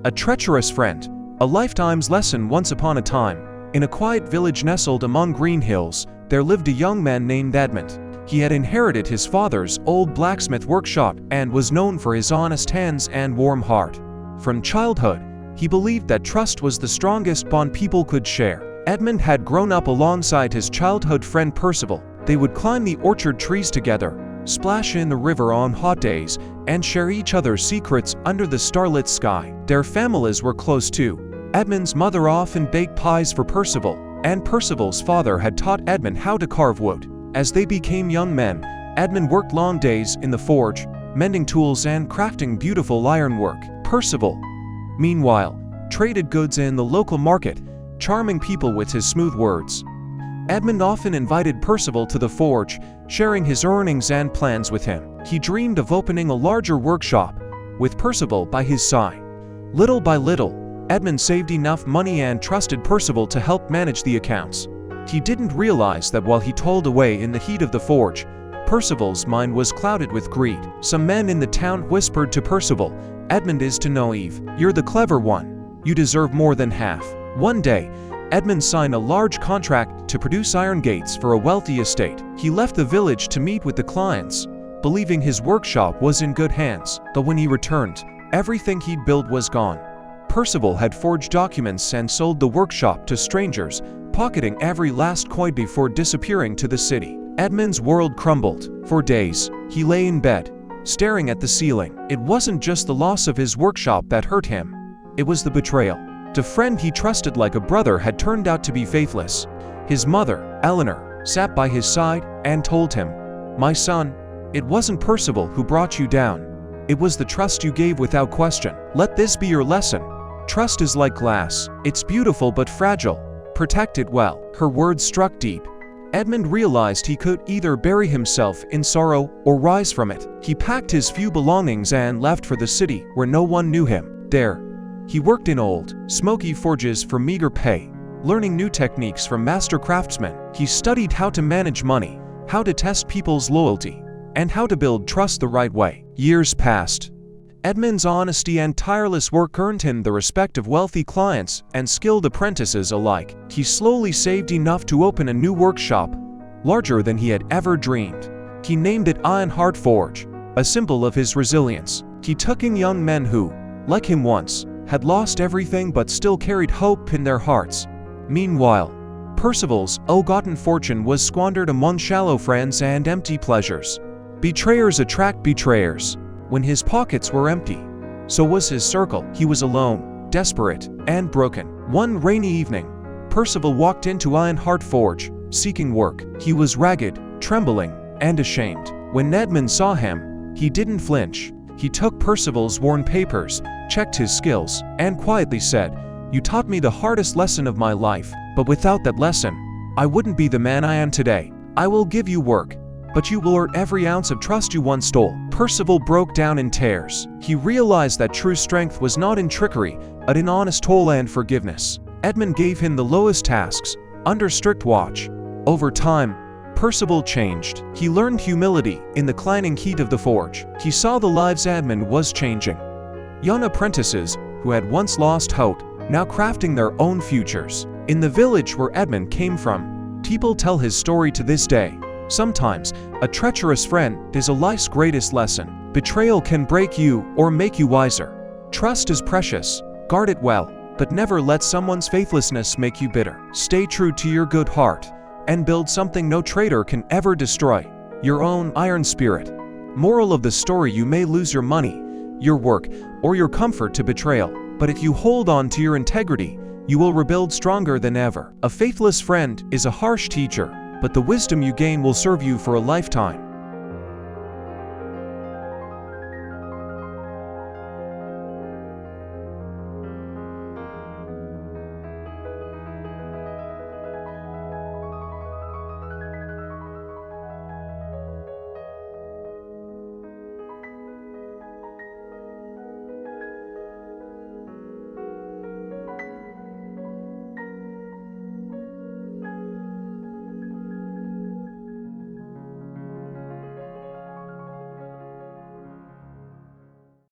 A treacherous friend. A lifetime's lesson. Once upon a time, in a quiet village nestled among green hills, there lived a young man named Edmund. He had inherited his father's old blacksmith workshop and was known for his honest hands and warm heart. From childhood, he believed that trust was the strongest bond people could share. Edmund had grown up alongside his childhood friend Percival. They would climb the orchard trees together, splash in the river on hot days, and share each other's secrets under the starlit sky. Their families were close too. Edmund's mother often baked pies for Percival, and Percival's father had taught Edmund how to carve wood. As they became young men, Edmund worked long days in the forge, mending tools and crafting beautiful ironwork. Percival, meanwhile, traded goods in the local market, charming people with his smooth words. Edmund often invited Percival to the forge, sharing his earnings and plans with him. He dreamed of opening a larger workshop, with Percival by his side. Little by little, Edmund saved enough money and trusted Percival to help manage the accounts. He didn't realize that while he toiled away in the heat of the forge, Percival's mind was clouded with greed. Some men in the town whispered to Percival, "Edmund is too naive. You're the clever one. You deserve more than half." One day, Edmund signed a large contract to produce iron gates for a wealthy estate. He left the village to meet with the clients, believing his workshop was in good hands. But when he returned, everything he'd built was gone. Percival had forged documents and sold the workshop to strangers, pocketing every last coin before disappearing to the city. Edmund's world crumbled. For days, he lay in bed, staring at the ceiling. It wasn't just the loss of his workshop that hurt him. It was the betrayal. The friend he trusted like a brother had turned out to be faithless. His mother, Eleanor, sat by his side and told him, "My son, it wasn't Percival who brought you down. It was the trust you gave without question. Let this be your lesson. Trust is like glass. It's beautiful but fragile. Protect it well." Her words struck deep. Edmund realized he could either bury himself in sorrow or rise from it. He packed his few belongings and left for the city where no one knew him. There, he worked in old, smoky forges for meager pay, learning new techniques from master craftsmen. He studied how to manage money, how to test people's loyalty, and how to build trust the right way. Years passed. Edmund's honesty and tireless work earned him the respect of wealthy clients and skilled apprentices alike. He slowly saved enough to open a new workshop, larger than he had ever dreamed. He named it Ironheart Forge, a symbol of his resilience. He took in young men who, like him once, had lost everything but still carried hope in their hearts. Meanwhile, Percival's ill-gotten fortune was squandered among shallow friends and empty pleasures. Betrayers attract betrayers. When his pockets were empty, so was his circle. He was alone, desperate, and broken. One rainy evening, Percival walked into Ironheart Forge, seeking work. He was ragged, trembling, and ashamed. When Edmund saw him, he didn't flinch. He took Percival's worn papers, checked his skills, and quietly said, "You taught me the hardest lesson of my life, but without that lesson, I wouldn't be the man I am today. I will give you work, but you will earn every ounce of trust you once stole." Percival broke down in tears. He realized that true strength was not in trickery, but in honest toil and forgiveness. Edmund gave him the lowest tasks, under strict watch. Over time, Percival changed. He learned humility in the clanging heat of the forge. He saw the lives Edmund was changing. Young apprentices, who had once lost hope, now crafting their own futures. In the village where Edmund came from, people tell his story to this day. Sometimes, a treacherous friend is a life's greatest lesson. Betrayal can break you or make you wiser. Trust is precious. Guard it well, but never let someone's faithlessness make you bitter. Stay true to your good heart and build something no traitor can ever destroy: your own iron spirit. Moral of the story: you may lose your money, your work, or your comfort to betrayal, but if you hold on to your integrity, you will rebuild stronger than ever. A faithless friend is a harsh teacher, but the wisdom you gain will serve you for a lifetime.